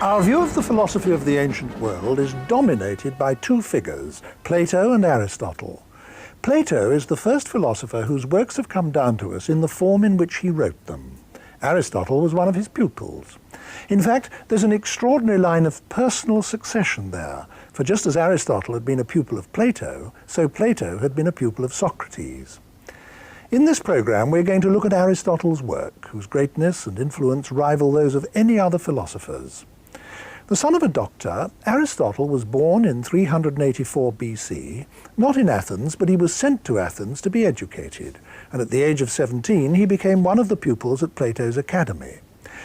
Our view of the philosophy of the ancient world is dominated by two figures, Plato and Aristotle. Plato is the first philosopher whose works have come down to us in the form in which he wrote them. Aristotle was one of his pupils. In fact, there's an extraordinary line of personal succession there, for just as Aristotle had been a pupil of Plato, so Plato had been a pupil of Socrates. In this program, we're going to look at Aristotle's work, whose greatness and influence rival those of any other philosophers. The son of a doctor, Aristotle was born in 384 BC, not in Athens, but he was sent to Athens to be educated, and at the age of 17 he became one of the pupils at Plato's academy.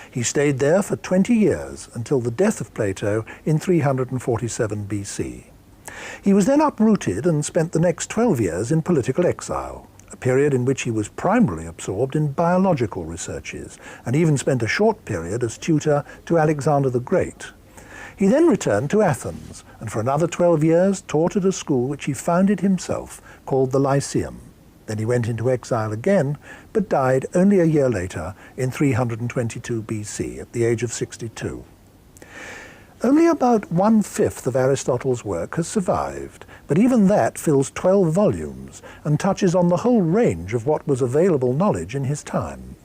He stayed there for 20 years until the death of Plato in 347 BC. He was then uprooted and spent the next 12 years in political exile, a period in which he was primarily absorbed in biological researches, and even spent a short period as tutor to Alexander the Great. He then returned to Athens, and for another 12 years taught at a school which he founded himself, called the Lyceum. Then he went into exile again, but died only a year later, in 322 BC, at the age of 62. Only about 1/5 of Aristotle's work has survived, but even that fills 12 volumes, and touches on the whole range of what was available knowledge in his time.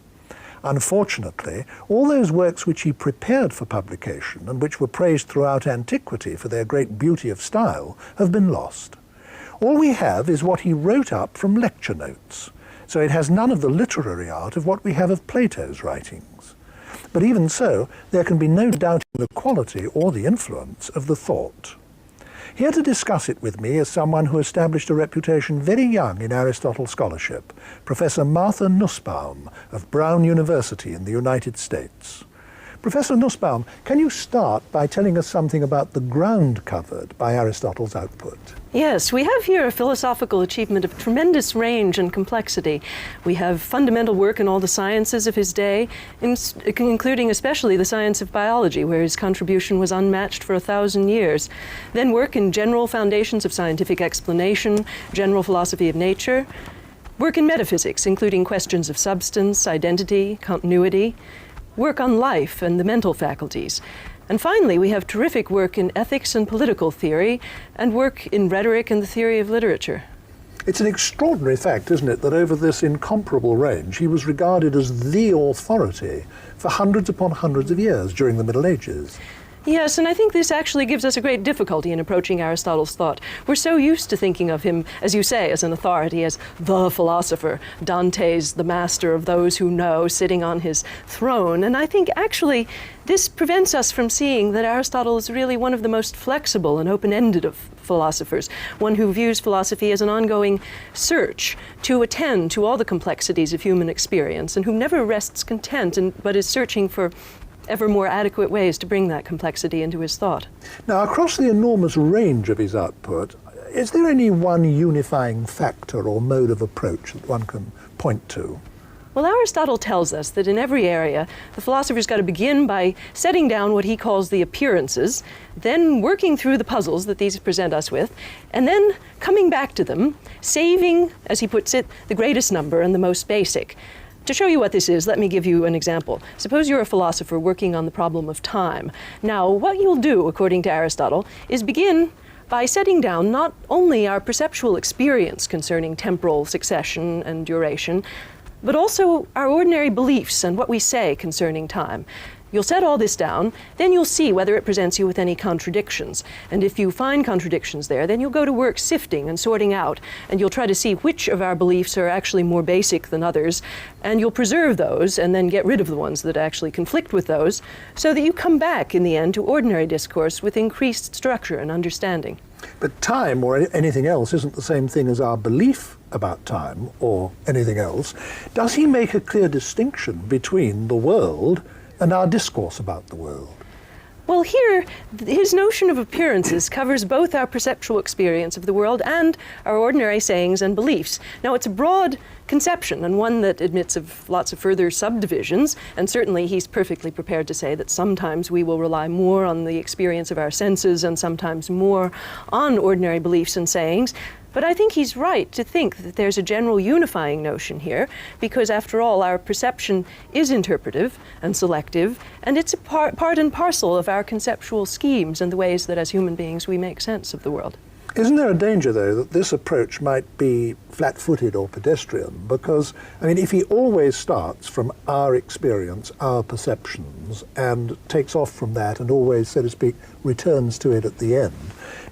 Unfortunately, all those works which he prepared for publication and which were praised throughout antiquity for their great beauty of style have been lost. All we have is what he wrote up from lecture notes, so it has none of the literary art of what we have of Plato's writings. But even so, there can be no doubt in the quality or the influence of the thought. Here to discuss it with me is someone who established a reputation very young in Aristotle scholarship, Professor Martha Nussbaum of Brown University in the United States. Professor Nussbaum, can you start by telling us something about the ground covered by Aristotle's output? Yes, we have here a philosophical achievement of tremendous range and complexity. We have fundamental work in all the sciences of his day, including especially the science of biology, where his contribution was unmatched for 1,000 years. Then work in general foundations of scientific explanation, general philosophy of nature. Work in metaphysics, including questions of substance, identity, continuity. Work on life and the mental faculties. And finally, we have terrific work in ethics and political theory, and work in rhetoric and the theory of literature. It's an extraordinary fact, isn't it, that over this incomparable range he was regarded as the authority for hundreds upon hundreds of years during the Middle Ages. Yes, and I think this actually gives us a great difficulty in approaching Aristotle's thought. We're so used to thinking of him, as you say, as an authority, as the philosopher, Dante's the master of those who know, sitting on his throne. And I think actually this prevents us from seeing that Aristotle is really one of the most flexible and open-ended of philosophers, one who views philosophy as an ongoing search to attend to all the complexities of human experience, and who never rests content but is searching for ever more adequate ways to bring that complexity into his thought. Now, across the enormous range of his output, is there any one unifying factor or mode of approach that one can point to? Well, Aristotle tells us that in every area, the philosopher's got to begin by setting down what he calls the appearances, then working through the puzzles that these present us with, and then coming back to them, saving, as he puts it, the greatest number and the most basic. To show you what this is, let me give you an example. Suppose you're a philosopher working on the problem of time. Now, what you'll do, according to Aristotle, is begin by setting down not only our perceptual experience concerning temporal succession and duration, but also our ordinary beliefs and what we say concerning time. You'll set all this down, then you'll see whether it presents you with any contradictions. And if you find contradictions there, then you'll go to work sifting and sorting out, and you'll try to see which of our beliefs are actually more basic than others, and you'll preserve those and then get rid of the ones that actually conflict with those, so that you come back in the end to ordinary discourse with increased structure and understanding. But time, or anything else, isn't the same thing as our belief about time, or anything else. Does he make a clear distinction between the world and our discourse about the world? Well, here, his notion of appearances covers both our perceptual experience of the world and our ordinary sayings and beliefs. Now, it's a broad conception, and one that admits of lots of further subdivisions. And certainly he's perfectly prepared to say that sometimes we will rely more on the experience of our senses and sometimes more on ordinary beliefs and sayings. But I think he's right to think that there's a general unifying notion here, because after all, our perception is interpretive and selective, and it's a part and parcel of our conceptual schemes and the ways that as human beings we make sense of the world. Isn't there a danger, though, that this approach might be flat-footed or pedestrian? Because, I mean, if he always starts from our experience, our perceptions, and takes off from that and always, so to speak, returns to it at the end,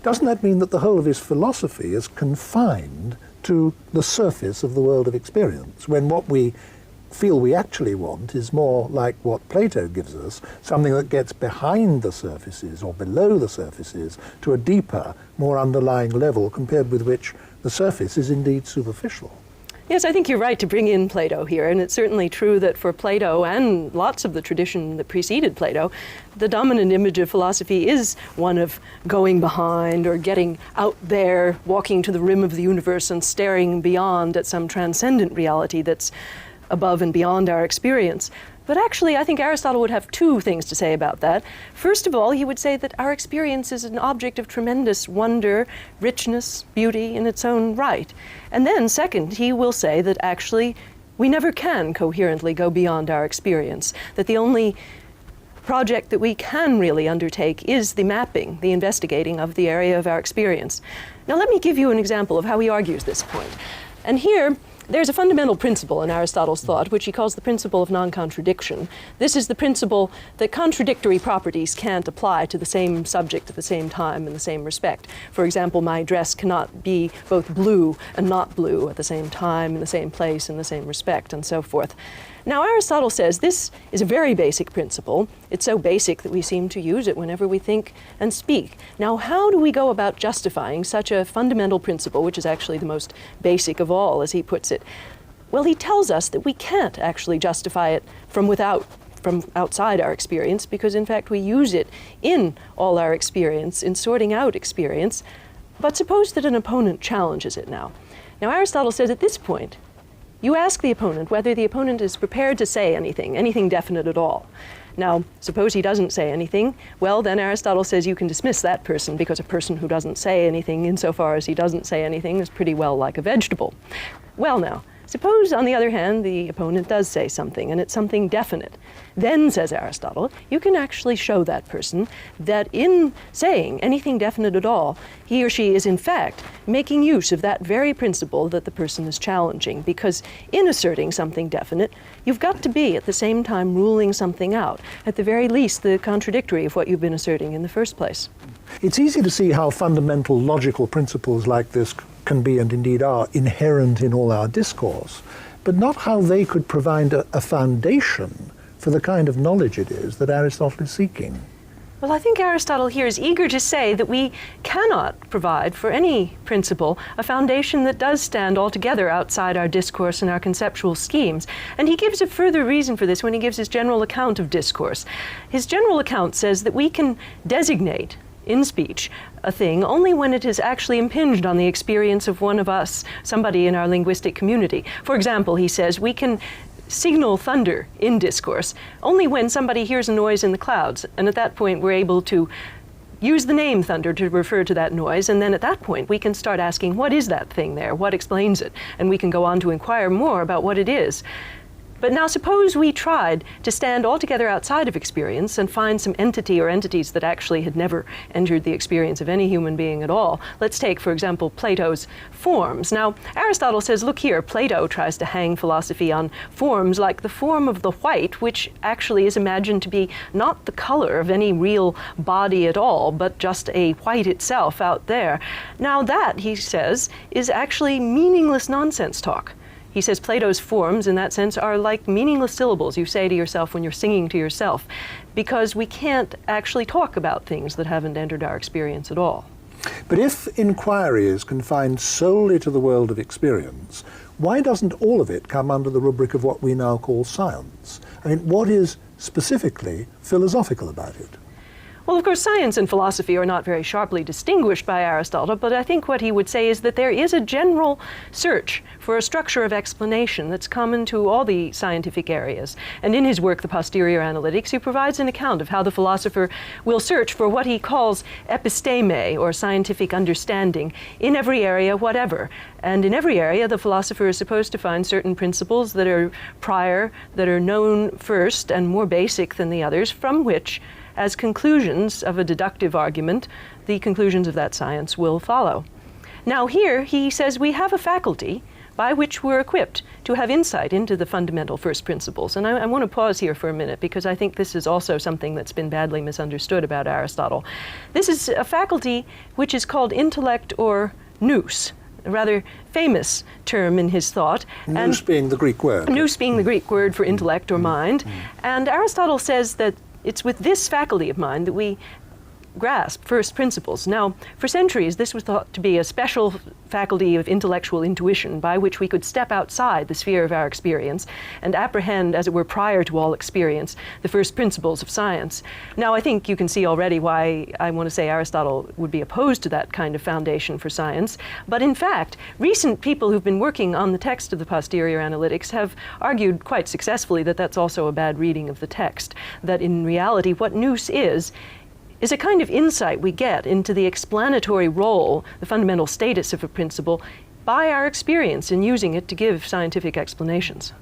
doesn't that mean that the whole of his philosophy is confined to the surface of the world of experience, when what we feel we actually want is more like what Plato gives us, something that gets behind the surfaces or below the surfaces to a deeper, more underlying level, compared with which the surface is indeed superficial? Yes, I think you're right to bring in Plato here, and it's certainly true that for Plato and lots of the tradition that preceded Plato, the dominant image of philosophy is one of going behind or getting out there, walking to the rim of the universe and staring beyond at some transcendent reality that's above and beyond our experience. But actually, I think Aristotle would have two things to say about that. First of all, he would say that our experience is an object of tremendous wonder, richness, beauty in its own right. And then second, he will say that actually we never can coherently go beyond our experience, that the only project that we can really undertake is the mapping, the investigating of the area of our experience. Now let me give you an example of how he argues this point. And here, there's a fundamental principle in Aristotle's thought, which he calls the principle of non-contradiction. This is the principle that contradictory properties can't apply to the same subject at the same time in the same respect. For example, my dress cannot be both blue and not blue at the same time, in the same place, in the same respect, and so forth. Now, Aristotle says this is a very basic principle. It's so basic that we seem to use it whenever we think and speak. Now, how do we go about justifying such a fundamental principle, which is actually the most basic of all, as he puts it? Well, he tells us that we can't actually justify it from outside our experience, because in fact we use it in all our experience, in sorting out experience. But suppose that an opponent challenges it now. Now, Aristotle says at this point, you ask the opponent whether the opponent is prepared to say anything definite at all. Now, suppose he doesn't say anything. Well, then Aristotle says you can dismiss that person, because a person who doesn't say anything, insofar as he doesn't say anything, is pretty well like a vegetable. Well now, suppose, on the other hand, the opponent does say something, and it's something definite. Then, says Aristotle, you can actually show that person that in saying anything definite at all, he or she is in fact making use of that very principle that the person is challenging, because in asserting something definite, you've got to be at the same time ruling something out, at the very least the contradictory of what you've been asserting in the first place. It's easy to see how fundamental logical principles like this can be, and indeed are, inherent in all our discourse, but not how they could provide a foundation for the kind of knowledge it is that Aristotle is seeking. Well, I think Aristotle here is eager to say that we cannot provide for any principle a foundation that does stand altogether outside our discourse and our conceptual schemes. And he gives a further reason for this when he gives his general account of discourse. His general account says that we can designate in speech a thing only when it has actually impinged on the experience of one of us, somebody in our linguistic community. For example, he says we can signal thunder in discourse only when somebody hears a noise in the clouds, and at that point we're able to use the name thunder to refer to that noise, and then at that point we can start asking, what is that thing there? What explains it? And we can go on to inquire more about what it is. But now suppose we tried to stand altogether outside of experience and find some entity or entities that actually had never entered the experience of any human being at all. Let's take, for example, Plato's forms. Now, Aristotle says, look here, Plato tries to hang philosophy on forms like the form of the white, which actually is imagined to be not the color of any real body at all, but just a white itself out there. Now that, he says, is actually meaningless nonsense talk. He says Plato's forms, in that sense, are like meaningless syllables you say to yourself when you're singing to yourself, because we can't actually talk about things that haven't entered our experience at all. But if inquiry is confined solely to the world of experience, why doesn't all of it come under the rubric of what we now call science? I mean, what is specifically philosophical about it? Well, of course, science and philosophy are not very sharply distinguished by Aristotle, but I think what he would say is that there is a general search for a structure of explanation that's common to all the scientific areas. And in his work, The Posterior Analytics, he provides an account of how the philosopher will search for what he calls episteme, or scientific understanding, in every area whatever. And in every area, the philosopher is supposed to find certain principles that are prior, that are known first and more basic than the others, from which, as conclusions of a deductive argument, the conclusions of that science will follow. Now here, he says we have a faculty by which we're equipped to have insight into the fundamental first principles. And I want to pause here for a minute, because I think this is also something that's been badly misunderstood about Aristotle. This is a faculty which is called intellect, or nous, a rather famous term in his thought. Nous being the Greek word. Nous being the Greek word for intellect or mind. And Aristotle says that it's with this faculty of mind that we grasp first principles. Now, for centuries, this was thought to be a special faculty of intellectual intuition by which we could step outside the sphere of our experience and apprehend, as it were, prior to all experience, the first principles of science. Now, I think you can see already why I want to say Aristotle would be opposed to that kind of foundation for science. But in fact, recent people who've been working on the text of the Posterior Analytics have argued quite successfully that that's also a bad reading of the text, that in reality what nous is a kind of insight we get into the explanatory role, the fundamental status of a principle, by our experience in using it to give scientific explanations.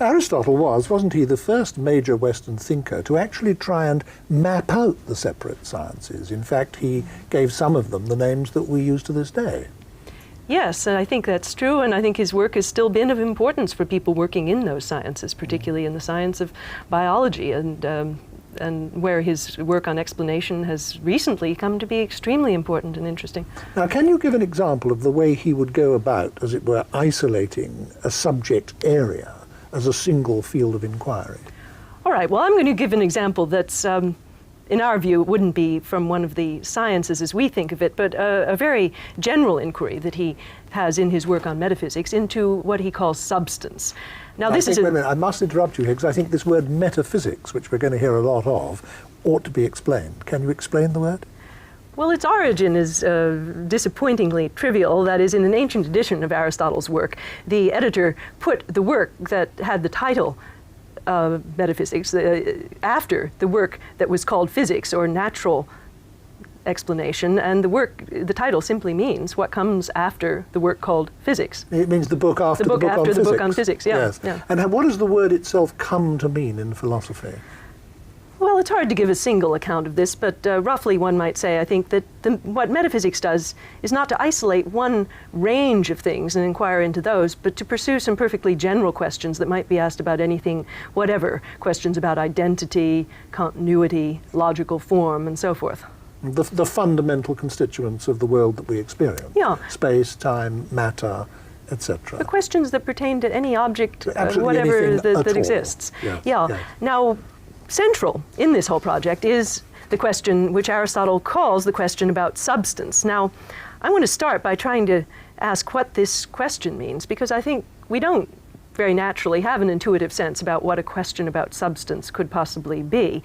Aristotle wasn't he, the first major Western thinker to actually try and map out the separate sciences? In fact, he gave some of them the names that we use to this day. Yes, and I think that's true, and I think his work has still been of importance for people working in those sciences, particularly in the science of biology, and where his work on explanation has recently come to be extremely important and interesting. Now, can you give an example of the way he would go about, as it were, isolating a subject area as a single field of inquiry? All right, well, I'm going to give an example that's, in our view, it wouldn't be from one of the sciences as we think of it, but a very general inquiry that he has in his work on metaphysics into what he calls substance. Now, wait a minute, I must interrupt you here, because I think this word metaphysics, which we're going to hear a lot of, ought to be explained. Can you explain the word? Well, its origin is disappointingly trivial. That is, in an ancient edition of Aristotle's work, the editor put the work that had the title Metaphysics after the work that was called Physics, or Natural Explanation, and the title simply means what comes after the work called Physics. It means the book after the book on physics. The book on physics, yeah. Yes. Yeah. And what does the word itself come to mean in philosophy? Well, it's hard to give a single account of this, but roughly one might say, I think, that what metaphysics does is not to isolate one range of things and inquire into those, but to pursue some perfectly general questions that might be asked about anything, whatever, questions about identity, continuity, logical form, and so forth. The fundamental constituents of the world that we experience. Yeah. Space, time, matter, etc. The questions that pertain to any object, Absolutely whatever anything that at all. exists. Yes, Yeah. yes. Now, central in this whole project is the question which Aristotle calls the question about substance. Now, I want to start by trying to ask what this question means, because I think we don't very naturally have an intuitive sense about what a question about substance could possibly be.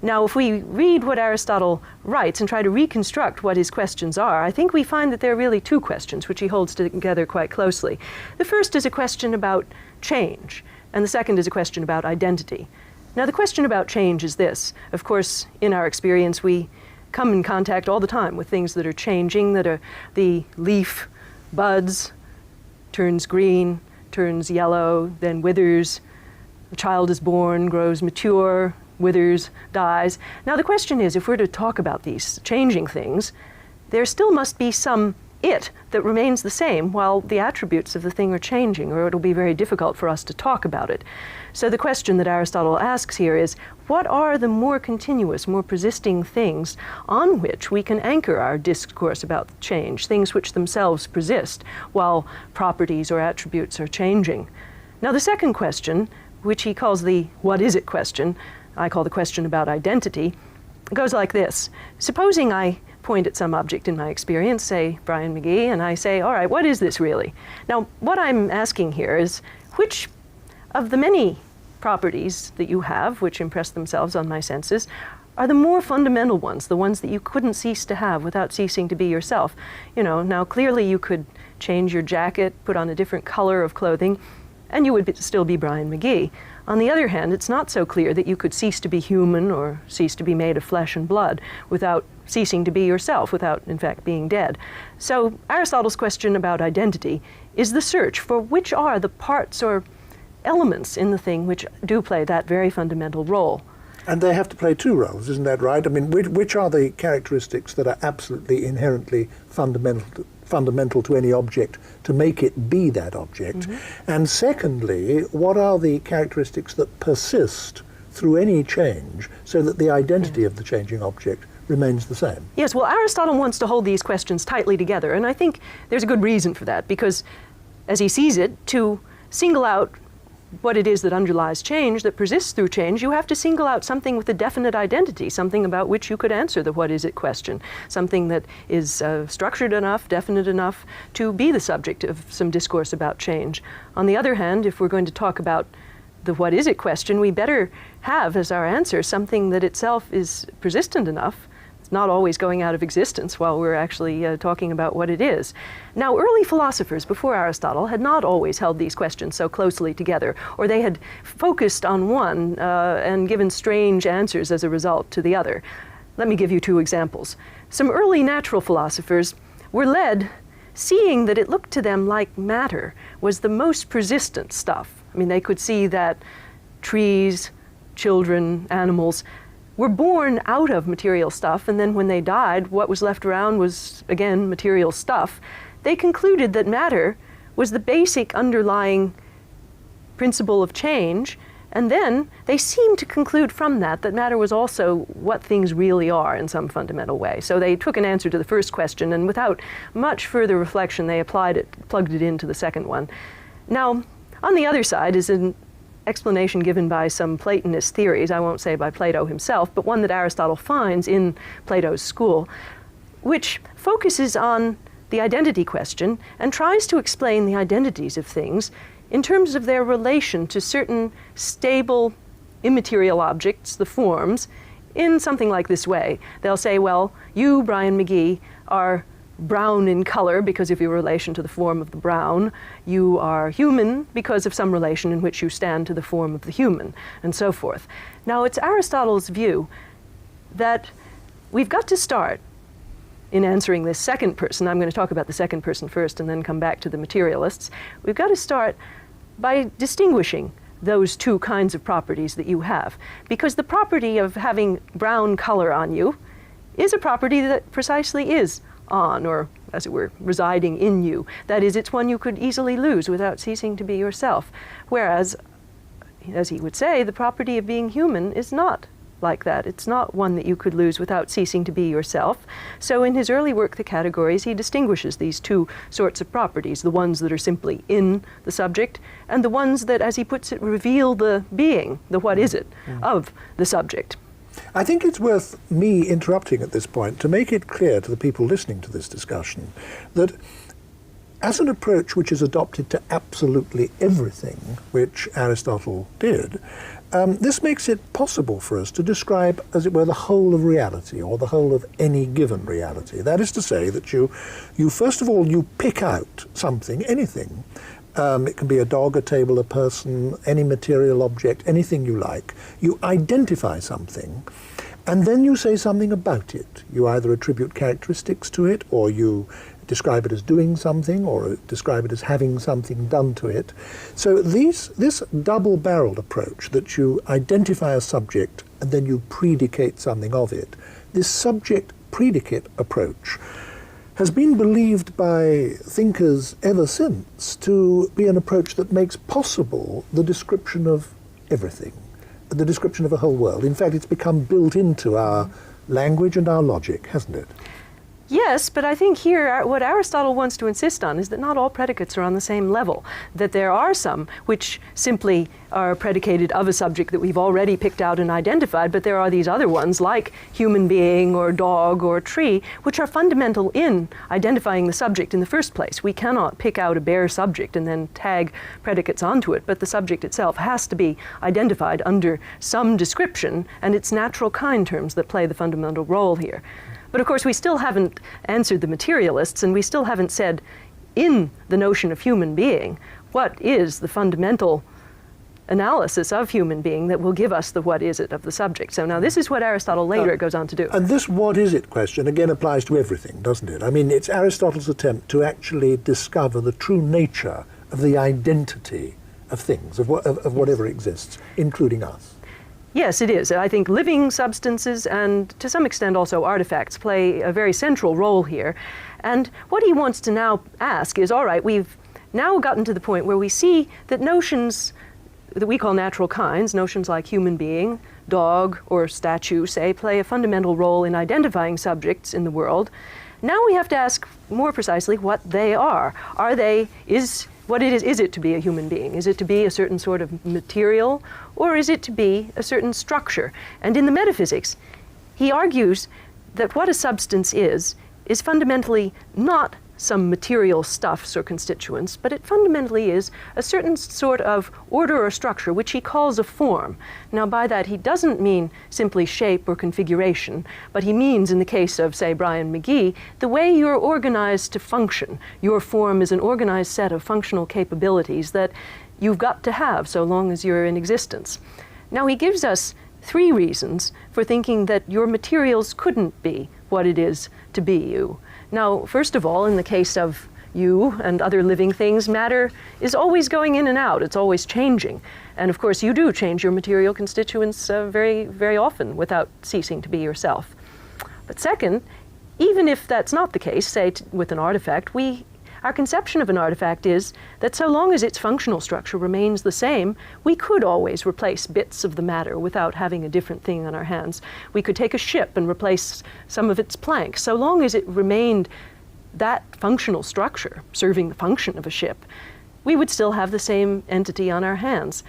Now, if we read what Aristotle writes and try to reconstruct what his questions are, I think we find that there are really two questions which he holds together quite closely. The first is a question about change, and the second is a question about identity. Now, the question about change is this. Of course, in our experience, we come in contact all the time with things that are changing, that are the leaf buds, turns green, turns yellow, then withers. A child is born, grows mature, withers, dies. Now, the question is, if we're to talk about these changing things, there still must be some it that remains the same while the attributes of the thing are changing, or it'll be very difficult for us to talk about it. So the question that Aristotle asks here is, what are the more continuous, more persisting things on which we can anchor our discourse about change, things which themselves persist while properties or attributes are changing? Now, the second question, which he calls the what is it question, I call the question about identity, goes like this. Supposing I point at some object in my experience, say Bryan Magee, and I say, all right, what is this really? Now, what I'm asking here is, which of the many properties that you have, which impress themselves on my senses, are the more fundamental ones, the ones that you couldn't cease to have without ceasing to be yourself. You know, now clearly you could change your jacket, put on a different color of clothing, and you would still be Bryan Magee. On the other hand, it's not so clear that you could cease to be human or cease to be made of flesh and blood without ceasing to be yourself, without, in fact, being dead. So Aristotle's question about identity is the search for which are the parts or elements in the thing which do play that very fundamental role. And they have to play two roles, isn't that right? I mean, which are the characteristics that are absolutely inherently fundamental to any object to make it be that object? Mm-hmm. And secondly, what are the characteristics that persist through any change so that the identity of the changing object remains the same? Yes, well, Aristotle wants to hold these questions tightly together, and I think there's a good reason for that, because as he sees it, to single out what it is that underlies change, that persists through change, you have to single out something with a definite identity, something about which you could answer the what is it question, something that is structured enough, definite enough to be the subject of some discourse about change. On the other hand, if we're going to talk about the what is it question, we better have as our answer something that itself is persistent enough. It's not always going out of existence while we're actually talking about what it is. Now, early philosophers before Aristotle had not always held these questions so closely together, or they had focused on one and given strange answers as a result to the other. Let me give you two examples. Some early natural philosophers were led, seeing that it looked to them like matter was the most persistent stuff. I mean, they could see that trees, children, animals were born out of material stuff, and then when they died, what was left around was, again, material stuff. They concluded that matter was the basic underlying principle of change, and then they seemed to conclude from that that matter was also what things really are in some fundamental way. So they took an answer to the first question, and without much further reflection, they plugged it into the second one. Now, on the other side is an explanation given by some Platonist theories, I won't say by Plato himself, but one that Aristotle finds in Plato's school, which focuses on the identity question and tries to explain the identities of things in terms of their relation to certain stable, immaterial objects, the forms, in something like this way. They'll say, well, you, Bryan Magee, are brown in color because of your relation to the form of the brown. You are human because of some relation in which you stand to the form of the human, and so forth. Now, it's Aristotle's view that we've got to start in answering this second person. I'm going to talk about the second person first and then come back to the materialists. We've got to start by distinguishing those two kinds of properties that you have, because the property of having brown color on you is a property that precisely is on, or as it were, residing in you. That is, it's one you could easily lose without ceasing to be yourself. Whereas, as he would say, the property of being human is not like that. It's not one that you could lose without ceasing to be yourself. So in his early work, The Categories, he distinguishes these two sorts of properties, the ones that are simply in the subject, and the ones that, as he puts it, reveal the being, the what is it, of the subject. I think it's worth me interrupting at this point to make it clear to the people listening to this discussion that as an approach which is adopted to absolutely everything, which Aristotle did, this makes it possible for us to describe, as it were, the whole of reality, or the whole of any given reality. That is to say that you first of all, you pick out something, anything. It can be a dog, a table, a person, any material object, anything you like. You identify something, and then you say something about it. You either attribute characteristics to it, or you describe it as doing something, or describe it as having something done to it. So this double-barreled approach, that you identify a subject and then you predicate something of it, this subject-predicate approach has been believed by thinkers ever since to be an approach that makes possible the description of everything, the description of a whole world. In fact, it's become built into our language and our logic, hasn't it? Yes, but I think here what Aristotle wants to insist on is that not all predicates are on the same level, that there are some which simply are predicated of a subject that we've already picked out and identified, but there are these other ones like human being or dog or tree, which are fundamental in identifying the subject in the first place. We cannot pick out a bare subject and then tag predicates onto it, but the subject itself has to be identified under some description, and it's natural kind terms that play the fundamental role here. But of course, we still haven't answered the materialists, and we still haven't said, in the notion of human being, what is the fundamental analysis of human being that will give us the what is it of the subject. So now this is what Aristotle later goes on to do. And this what is it question again applies to everything, doesn't it? I mean, it's Aristotle's attempt to actually discover the true nature of the identity of things, of whatever exists, including us. Yes, it is. I think living substances and to some extent also artifacts play a very central role here. And what he wants to now ask is, all right, we've now gotten to the point where we see that notions that we call natural kinds, notions like human being, dog, or statue, say, play a fundamental role in identifying subjects in the world. Now we have to ask more precisely what they are. What it is it to be a human being? Is it to be a certain sort of material, or is it to be a certain structure? And in the Metaphysics, he argues that what a substance is fundamentally not some material stuffs or constituents, but it fundamentally is a certain sort of order or structure, which he calls a form. Now, by that, he doesn't mean simply shape or configuration, but he means, in the case of, say, Bryan Magee, the way you're organized to function. Your form is an organized set of functional capabilities that you've got to have so long as you're in existence. Now, he gives us 3 reasons for thinking that your materials couldn't be what it is to be you. Now, first of all, in the case of you and other living things, matter is always going in and out. It's always changing. And of course, you do change your material constituents very, very often without ceasing to be yourself. But second, even if that's not the case, say with an artifact, our conception of an artifact is that so long as its functional structure remains the same, we could always replace bits of the matter without having a different thing on our hands. We could take a ship and replace some of its planks. So long as it remained that functional structure, serving the function of a ship, we would still have the same entity on our hands.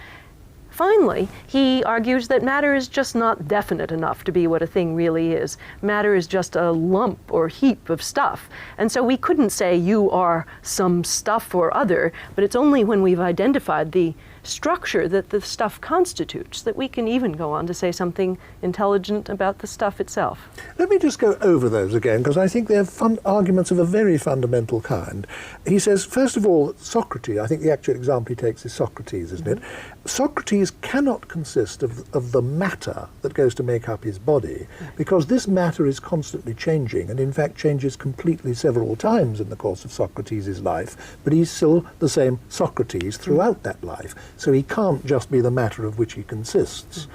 Finally, he argues that matter is just not definite enough to be what a thing really is. Matter is just a lump or heap of stuff. And so we couldn't say you are some stuff or other, but it's only when we've identified the structure that the stuff constitutes that we can even go on to say something intelligent about the stuff itself. Let me just go over those again, because I think they're arguments of a very fundamental kind. He says, first of all, Socrates, I think the actual example he takes is Socrates, isn't it? Socrates cannot consist of the matter that goes to make up his body, because this matter is constantly changing, and in fact changes completely several times in the course of Socrates' life, but he's still the same Socrates throughout that life. So he can't just be the matter of which he consists.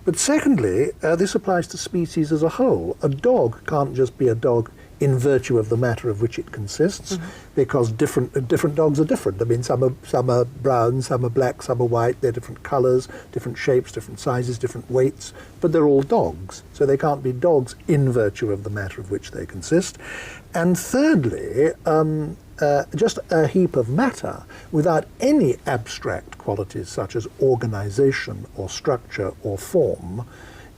But secondly, this applies to species as a whole. A dog can't just be a dog in virtue of the matter of which it consists, because different dogs are different. I mean, some are brown, some are black, some are white. They're different colors, different shapes, different sizes, different weights, but they're all dogs. So they can't be dogs in virtue of the matter of which they consist. And thirdly, just a heap of matter without any abstract qualities such as organization or structure or form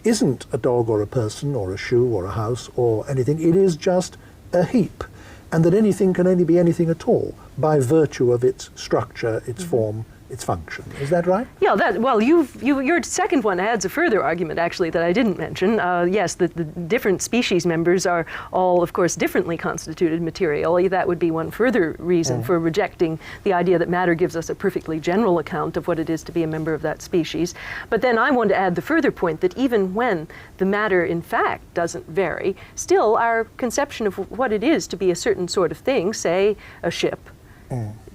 isn't a dog or a person or a shoe or a house or anything. It is just a heap, and that anything can only be anything at all by virtue of its structure, its form, its function. Is that right? Yeah, your second one adds a further argument, actually, that I didn't mention. Yes, the different species members are all, of course, differently constituted material. That would be one further reason for rejecting the idea that matter gives us a perfectly general account of what it is to be a member of that species. But then I want to add the further point that even when the matter, in fact, doesn't vary, still our conception of what it is to be a certain sort of thing, say a ship,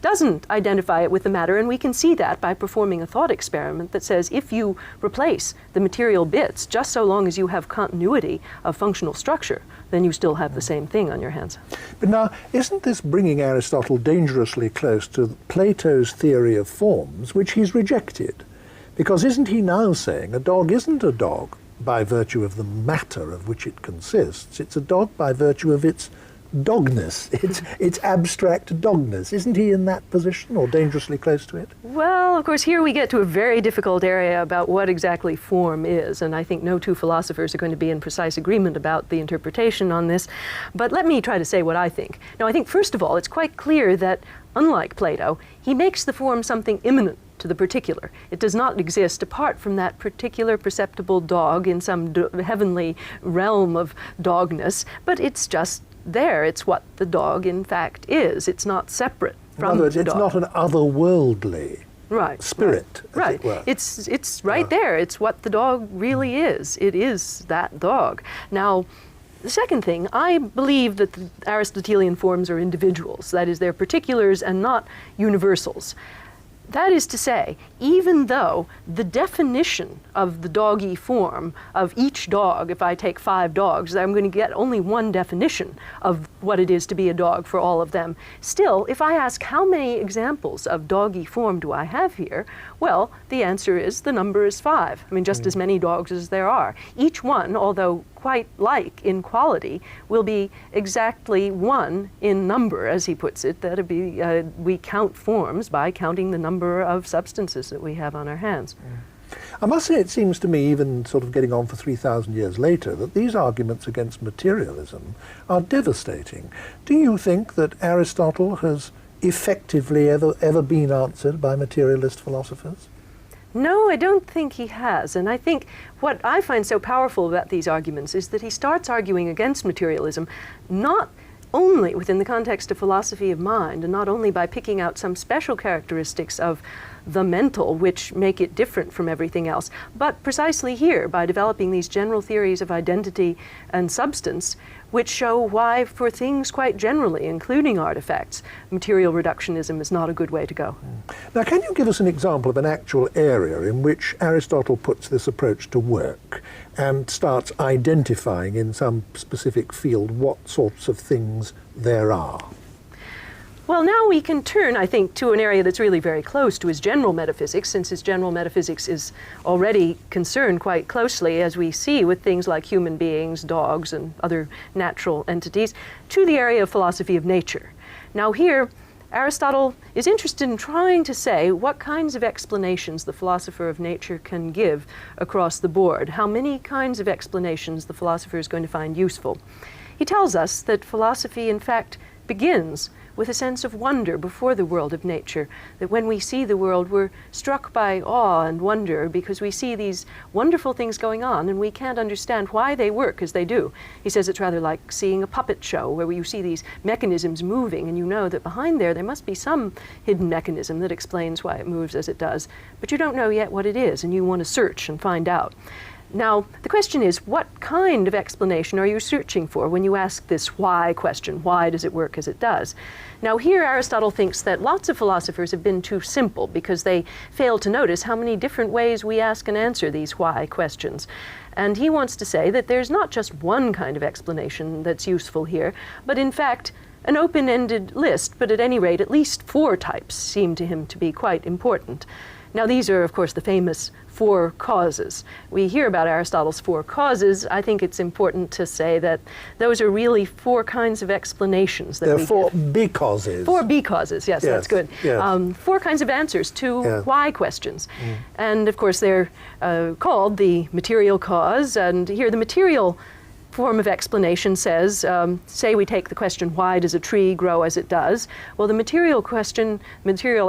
doesn't identify it with the matter, and we can see that by performing a thought experiment that says if you replace the material bits, just so long as you have continuity of functional structure, then you still have the same thing on your hands. But now, isn't this bringing Aristotle dangerously close to Plato's theory of forms, which he's rejected? Because isn't he now saying a dog isn't a dog by virtue of the matter of which it consists, it's a dog by virtue of its dogness, its abstract dogness. Isn't he in that position, or dangerously close to it? Well, of course, here we get to a very difficult area about what exactly form is, and I think no two philosophers are going to be in precise agreement about the interpretation on this. But let me try to say what I think. Now, I think, first of all, it's quite clear that, unlike Plato, he makes the form something immanent to the particular. It does not exist apart from that particular perceptible dog in some heavenly realm of dogness, but it's just there. It's what the dog in fact is. It's not separate from in other words, the it's dog. not an otherworldly spirit, right. as it were. It's right there. It's what the dog really is. It is that dog. Now, the second thing, I believe that the Aristotelian forms are individuals. That is, they're particulars and not universals. That is to say, even though the definition of the doggy form of each dog, if I take 5 dogs, I'm going to get only one definition of what it is to be a dog for all of them. Still, if I ask how many examples of doggy form do I have here, well, the answer is the number is 5. I mean, just as many dogs as there are. Each one, although quite like in quality, will be exactly 1 in number, as he puts it. That'd be, we count forms by counting the number of substances that we have on our hands. I must say, it seems to me, even sort of getting on for 3,000 years later, that these arguments against materialism are devastating. Do you think that Aristotle has effectively ever been answered by materialist philosophers? No, I don't think he has. And I think what I find so powerful about these arguments is that he starts arguing against materialism not only within the context of philosophy of mind, and not only by picking out some special characteristics of the mental which make it different from everything else, but precisely here by developing these general theories of identity and substance, which show why, for things quite generally, including artifacts, material reductionism is not a good way to go. Now, can you give us an example of an actual area in which Aristotle puts this approach to work and starts identifying in some specific field what sorts of things there are? Well, now we can turn, I think, to an area that's really very close to his general metaphysics, since his general metaphysics is already concerned quite closely, as we see with things like human beings, dogs, and other natural entities, to the area of philosophy of nature. Now here, Aristotle is interested in trying to say what kinds of explanations the philosopher of nature can give across the board, how many kinds of explanations the philosopher is going to find useful. He tells us that philosophy, in fact, begins with a sense of wonder before the world of nature, that when we see the world, we're struck by awe and wonder because we see these wonderful things going on and we can't understand why they work as they do. He says it's rather like seeing a puppet show where you see these mechanisms moving and you know that behind there must be some hidden mechanism that explains why it moves as it does, but you don't know yet what it is and you want to search and find out. Now, the question is, what kind of explanation are you searching for when you ask this why question? Why does it work as it does? Now, here Aristotle thinks that lots of philosophers have been too simple because they fail to notice how many different ways we ask and answer these why questions. And he wants to say that there's not just one kind of explanation that's useful here, but in fact, an open-ended list, but at any rate, at least 4 types seem to him to be quite important. Now, these are, of course, the famous 4 causes. We hear about Aristotle's 4 causes. I think it's important to say that those are really 4 kinds of explanations. There are 4 becauses. 4 becauses, yes, that's good. Yes. 4 kinds of answers to why questions. And, of course, they're called the material cause. And here the material form of explanation says, say we take the question, why does a tree grow as it does? Well, the material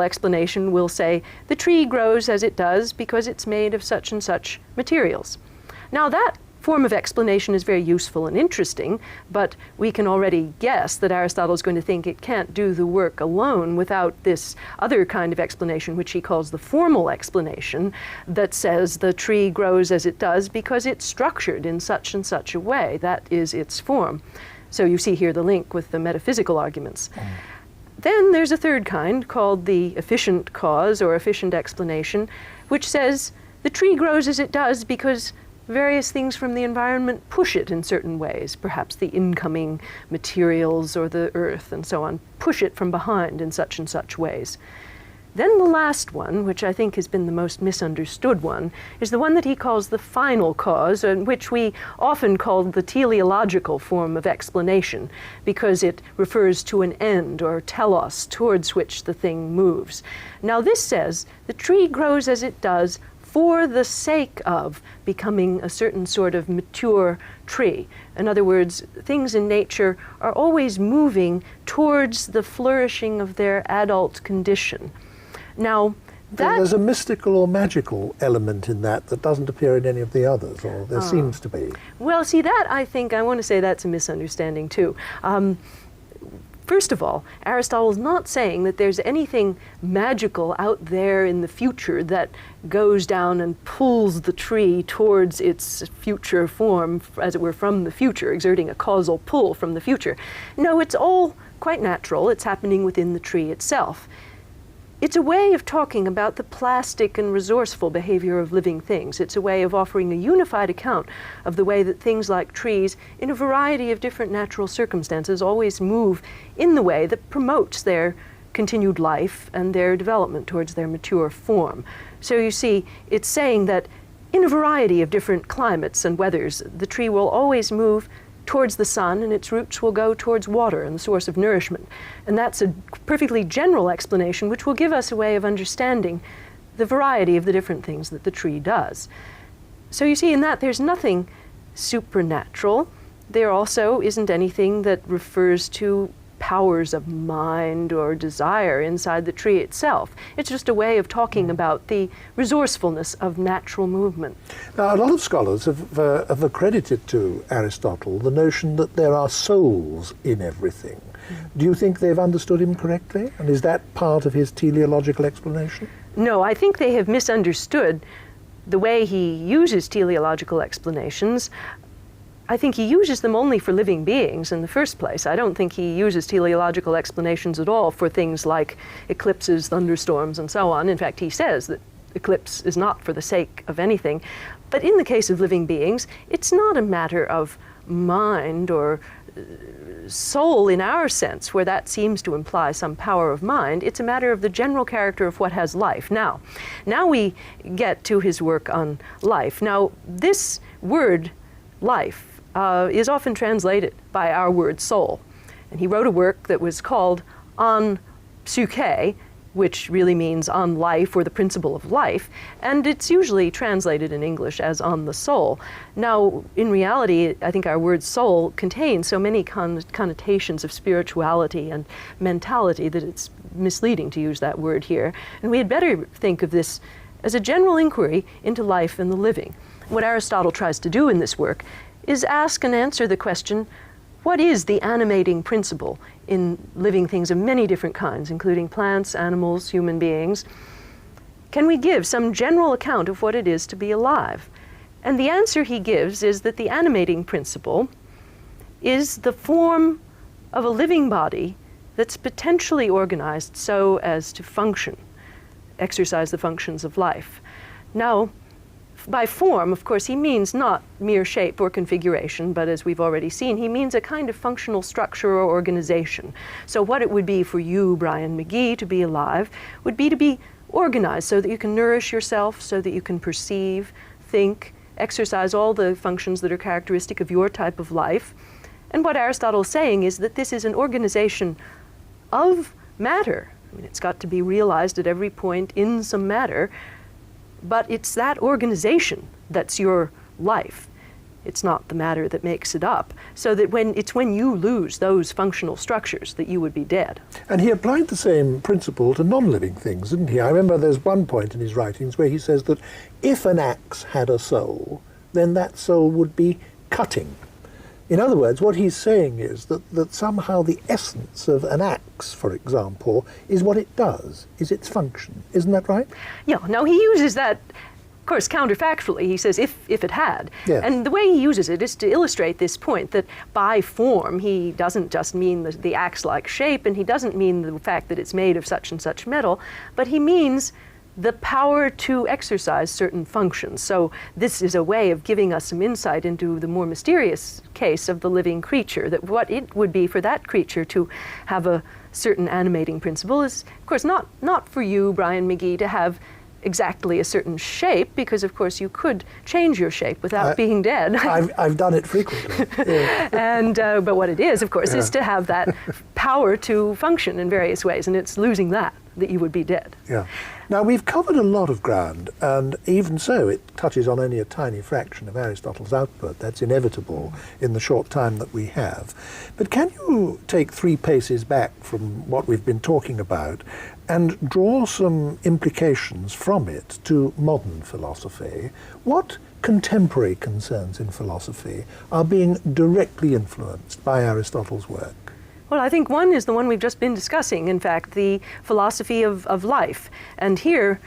explanation will say, the tree grows as it does because it's made of such and such materials. Now that form of explanation is very useful and interesting, but we can already guess that Aristotle is going to think it can't do the work alone without this other kind of explanation, which he calls the formal explanation, that says the tree grows as it does because it's structured in such and such a way. That is its form. So you see here the link with the metaphysical arguments. Then there's a third kind called the efficient cause or efficient explanation, which says the tree grows as it does because various things from the environment push it in certain ways, perhaps the incoming materials or the earth and so on, push it from behind in such and such ways. Then the last one, which I think has been the most misunderstood one, is the one that he calls the final cause, and which we often call the teleological form of explanation, because it refers to an end or telos towards which the thing moves. Now this says the tree grows as it does for the sake of becoming a certain sort of mature tree. In other words, things in nature are always moving towards the flourishing of their adult condition. Now, there's a mystical or magical element in that doesn't appear in any of the others, or there seems to be. Well, see, that I want to say that's a misunderstanding too. First of all, Aristotle's not saying that there's anything magical out there in the future that goes down and pulls the tree towards its future form, as it were, from the future, exerting a causal pull from the future. No, it's all quite natural. It's happening within the tree itself. It's a way of talking about the plastic and resourceful behavior of living things. It's a way of offering a unified account of the way that things like trees, in a variety of different natural circumstances, always move in the way that promotes their continued life and their development towards their mature form. So you see, it's saying that in a variety of different climates and weathers, the tree will always move towards the sun, and its roots will go towards water and the source of nourishment. And that's a perfectly general explanation which will give us a way of understanding the variety of the different things that the tree does. So you see, in that there's nothing supernatural. There also isn't anything that refers to powers of mind or desire inside the tree itself. It's just a way of talking about the resourcefulness of natural movement. Now, a lot of scholars have accredited to Aristotle the notion that there are souls in everything. Do you think they've understood him correctly? And is that part of his teleological explanation? No, I think they have misunderstood the way he uses teleological explanations. I think he uses them only for living beings in the first place. I don't think he uses teleological explanations at all for things like eclipses, thunderstorms, and so on. In fact, he says that eclipse is not for the sake of anything. But in the case of living beings, it's not a matter of mind or soul in our sense, where that seems to imply some power of mind. It's a matter of the general character of what has life. Now we get to his work on life. Now, this word, life, is often translated by our word soul. And he wrote a work that was called On Psyche, which really means on life or the principle of life, and it's usually translated in English as on the soul. Now, in reality, I think our word soul contains so many connotations of spirituality and mentality that it's misleading to use that word here. And we had better think of this as a general inquiry into life and the living. What Aristotle tries to do in this work is ask and answer the question, what is the animating principle in living things of many different kinds, including plants, animals, human beings? Can we give some general account of what it is to be alive? And the answer he gives is that the animating principle is the form of a living body that's potentially organized so as to function, exercise the functions of life. Now, by form, of course, he means not mere shape or configuration, but as we've already seen, he means a kind of functional structure or organization. So what it would be for you, Bryan Magee, to be alive would be to be organized so that you can nourish yourself, so that you can perceive, think, exercise all the functions that are characteristic of your type of life. And what Aristotle is saying is that this is an organization of matter. I mean, it's got to be realized at every point in some matter, but it's that organization that's your life. It's not the matter that makes it up. So that when you lose those functional structures that you would be dead. And he applied the same principle to non-living things, didn't he? I remember there's one point in his writings where he says that if an axe had a soul, then that soul would be cutting. In other words, what he's saying is that somehow the essence of an axe, for example, is what it does, is its function. Isn't that right? Yeah, no, he uses that, of course, counterfactually. He says, if it had. Yes. And the way he uses it is to illustrate this point that by form, he doesn't just mean the axe-like shape, and he doesn't mean the fact that it's made of such and such metal, but he means the power to exercise certain functions. So this is a way of giving us some insight into the more mysterious case of the living creature, that what it would be for that creature to have a certain animating principle is, of course, not for you, Bryan Magee, to have exactly a certain shape, because of course you could change your shape without being dead. I've done it frequently. Yeah. And but what it is, of course, is to have that power to function in various ways, and it's losing that you would be dead. Yeah. Now, we've covered a lot of ground, and even so, it touches on only a tiny fraction of Aristotle's output. That's inevitable in the short time that we have. But can you take 3 paces back from what we've been talking about and draw some implications from it to modern philosophy? What contemporary concerns in philosophy are being directly influenced by Aristotle's work? Well, I think one is the one we've just been discussing, in fact, the philosophy of life. And here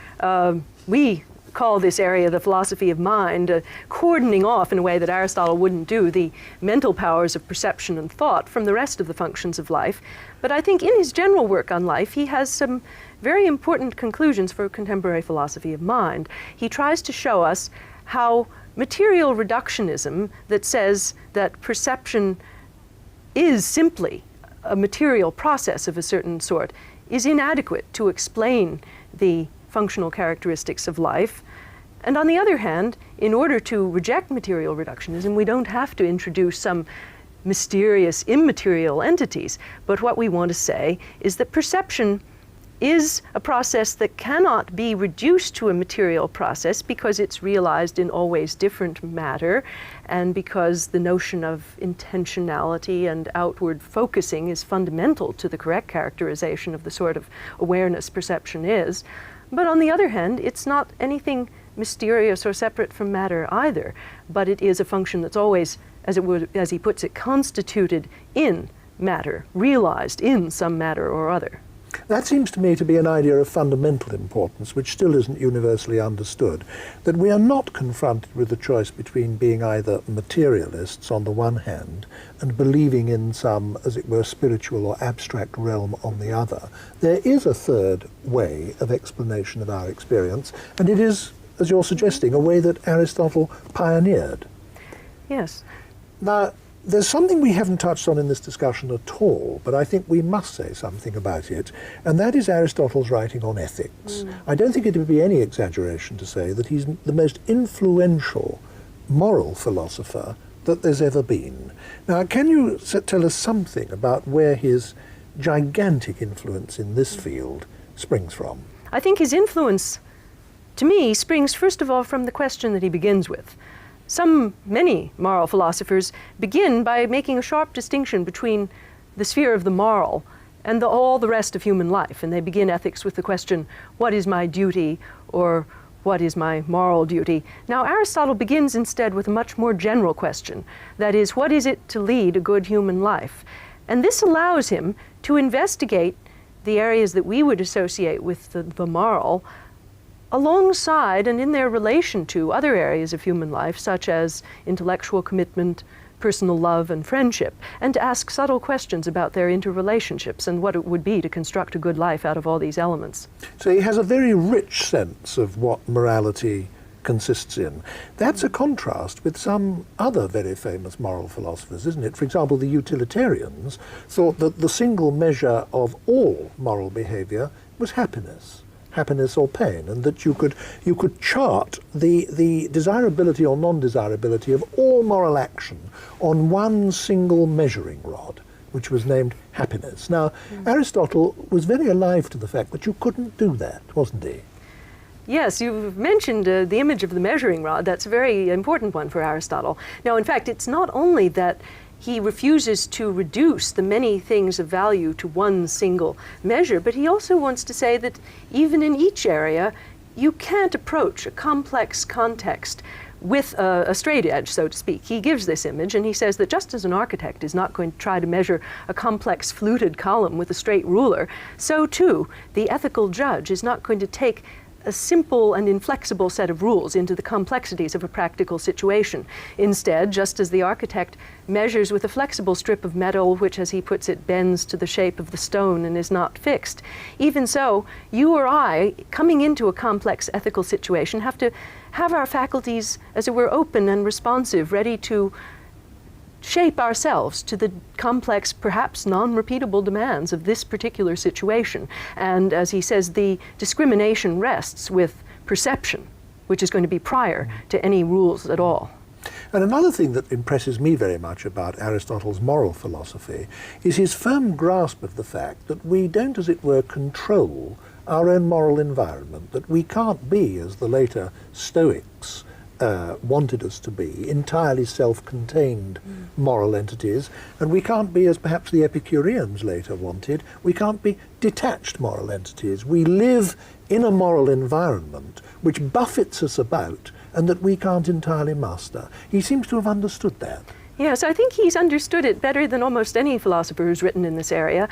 we call this area the philosophy of mind, cordoning off in a way that Aristotle wouldn't do the mental powers of perception and thought from the rest of the functions of life. But I think in his general work on life, he has some very important conclusions for contemporary philosophy of mind. He tries to show us how material reductionism that says that perception is simply a material process of a certain sort is inadequate to explain the functional characteristics of life. And on the other hand, in order to reject material reductionism, we don't have to introduce some mysterious immaterial entities, but what we want to say is that perception is a process that cannot be reduced to a material process because it's realized in always different matter, and because the notion of intentionality and outward focusing is fundamental to the correct characterization of the sort of awareness perception is. But on the other hand, it's not anything mysterious or separate from matter either, but it is a function that's always, as he puts it, constituted in matter, realized in some matter or other. That seems to me to be an idea of fundamental importance, which still isn't universally understood, that we are not confronted with the choice between being either materialists on the one hand and believing in some, as it were, spiritual or abstract realm on the other. There is a third way of explanation of our experience, and it is, as you're suggesting, a way that Aristotle pioneered. Yes. Now, there's something we haven't touched on in this discussion at all, but I think we must say something about it, and that is Aristotle's writing on ethics. I don't think it would be any exaggeration to say that he's the most influential moral philosopher that there's ever been. Now, can you tell us something about where his gigantic influence in this field springs from? I think his influence, to me, springs first of all from the question that he begins with. Many moral philosophers begin by making a sharp distinction between the sphere of the moral and all the rest of human life. And they begin ethics with the question, what is my duty, or what is my moral duty? Now, Aristotle begins instead with a much more general question. That is, what is it to lead a good human life? And this allows him to investigate the areas that we would associate with the moral alongside and in their relation to other areas of human life, such as intellectual commitment, personal love, and friendship, and to ask subtle questions about their interrelationships and what it would be to construct a good life out of all these elements. So he has a very rich sense of what morality consists in. That's a contrast with some other very famous moral philosophers, isn't it? For example, the utilitarians thought that the single measure of all moral behavior was happiness or pain, and that you could chart the desirability or non-desirability of all moral action on one single measuring rod, which was named happiness. Now, Aristotle was very alive to the fact that you couldn't do that, wasn't he? Yes, you've mentioned the image of the measuring rod. That's a very important one for Aristotle. Now, in fact, it's not only that he refuses to reduce the many things of value to one single measure, but he also wants to say that even in each area, you can't approach a complex context with a straight edge, so to speak. He gives this image, and he says that just as an architect is not going to try to measure a complex fluted column with a straight ruler, so too the ethical judge is not going to take a simple and inflexible set of rules into the complexities of a practical situation. Instead, just as the architect measures with a flexible strip of metal, which, as he puts it, bends to the shape of the stone and is not fixed, even so, you or I, coming into a complex ethical situation, have to have our faculties, as it were, open and responsive, ready to shape ourselves to the complex, perhaps non-repeatable demands of this particular situation. And as he says, the discrimination rests with perception, which is going to be prior to any rules at all. And another thing that impresses me very much about Aristotle's moral philosophy is his firm grasp of the fact that we don't, as it were, control our own moral environment, that we can't be, as the later Stoics wanted us to be, entirely self-contained moral entities, and we can't be, as perhaps the Epicureans later wanted, we can't be detached moral entities. We live in a moral environment which buffets us about and that we can't entirely master. He seems to have understood that. Yes, I think he's understood it better than almost any philosopher who's written in this area,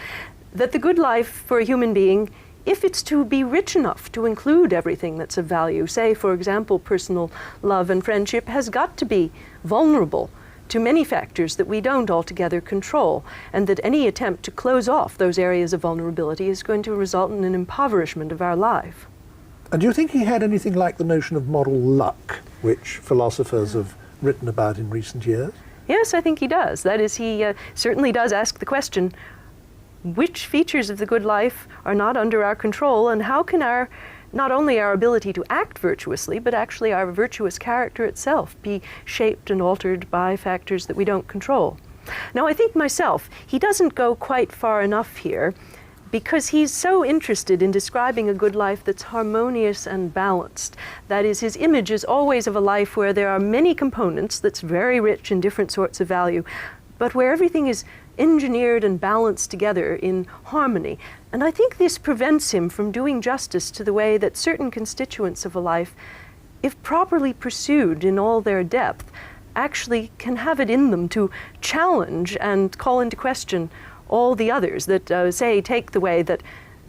that the good life for a human being, if it's to be rich enough to include everything that's of value, say, for example, personal love and friendship, has got to be vulnerable to many factors that we don't altogether control, and that any attempt to close off those areas of vulnerability is going to result in an impoverishment of our life. And do you think he had anything like the notion of moral luck, which philosophers have written about in recent years? Yes, I think he does. That is, he certainly does ask the question, which features of the good life are not under our control, and how can not only our ability to act virtuously, but actually our virtuous character itself be shaped and altered by factors that we don't control? Now, I think myself, he doesn't go quite far enough here, because he's so interested in describing a good life that's harmonious and balanced. That is, his image is always of a life where there are many components that's very rich in different sorts of value, but where everything is engineered and balanced together in harmony. And I think this prevents him from doing justice to the way that certain constituents of a life, if properly pursued in all their depth, actually can have it in them to challenge and call into question all the others that, say, take the way that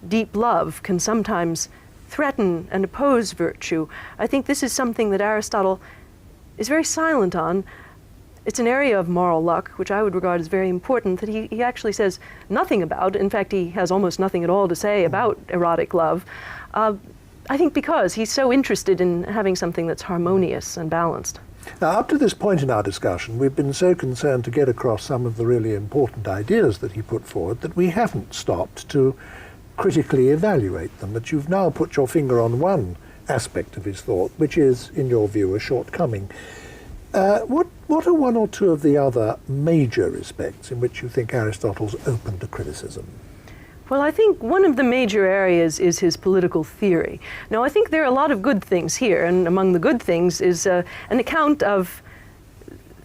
deep love can sometimes threaten and oppose virtue. I think this is something that Aristotle is very silent on. It's an area of moral luck, which I would regard as very important, that he actually says nothing about. In fact, he has almost nothing at all to say about erotic love. I think because he's so interested in having something that's harmonious and balanced. Now, up to this point in our discussion, we've been so concerned to get across some of the really important ideas that he put forward that we haven't stopped to critically evaluate them, but you've now put your finger on one aspect of his thought, which is, in your view, a shortcoming. What are one or two of the other major respects in which you think Aristotle's open to criticism? Well, I think one of the major areas is his political theory. Now, I think there are a lot of good things here, and among the good things is an account of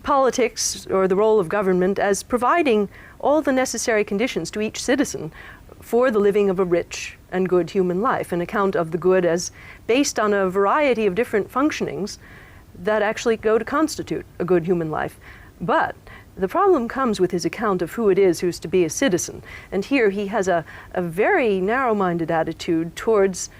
politics or the role of government as providing all the necessary conditions to each citizen for the living of a rich and good human life, an account of the good as based on a variety of different functionings that actually go to constitute a good human life. But the problem comes with his account of who it is who's to be a citizen. And here he has a very narrow-minded attitude towards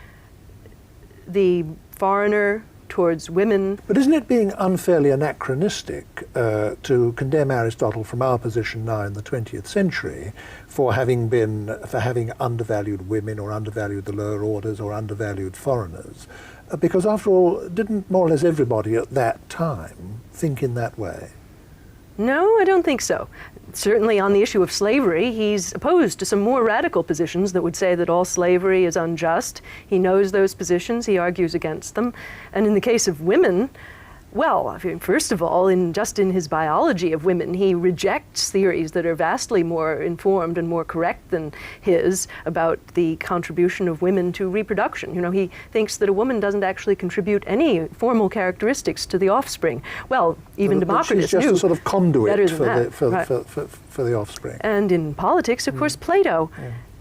the foreigner, towards women. But isn't it being unfairly anachronistic to condemn Aristotle from our position now in the 20th century for having undervalued women or undervalued the lower orders or undervalued foreigners? Because after all, didn't more or less everybody at that time think in that way? No, I don't think so. Certainly on the issue of slavery, he's opposed to some more radical positions that would say that all slavery is unjust. He knows those positions, he argues against them. And in the case of women, well, I mean, first of all, just in his biology of women, he rejects theories that are vastly more informed and more correct than his about the contribution of women to reproduction. You know, he thinks that a woman doesn't actually contribute any formal characteristics to the offspring. Well, even Democritus she's just knew a sort of conduit for right. the offspring. And in politics, of course, Plato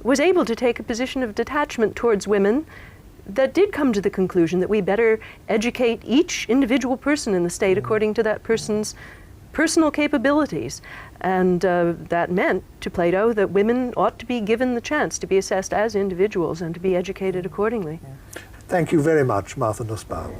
was able to take a position of detachment towards women that did come to the conclusion that we better educate each individual person in the state according to that person's personal capabilities. And that meant to Plato that women ought to be given the chance to be assessed as individuals and to be educated accordingly. Thank you very much, Martha Nussbaum.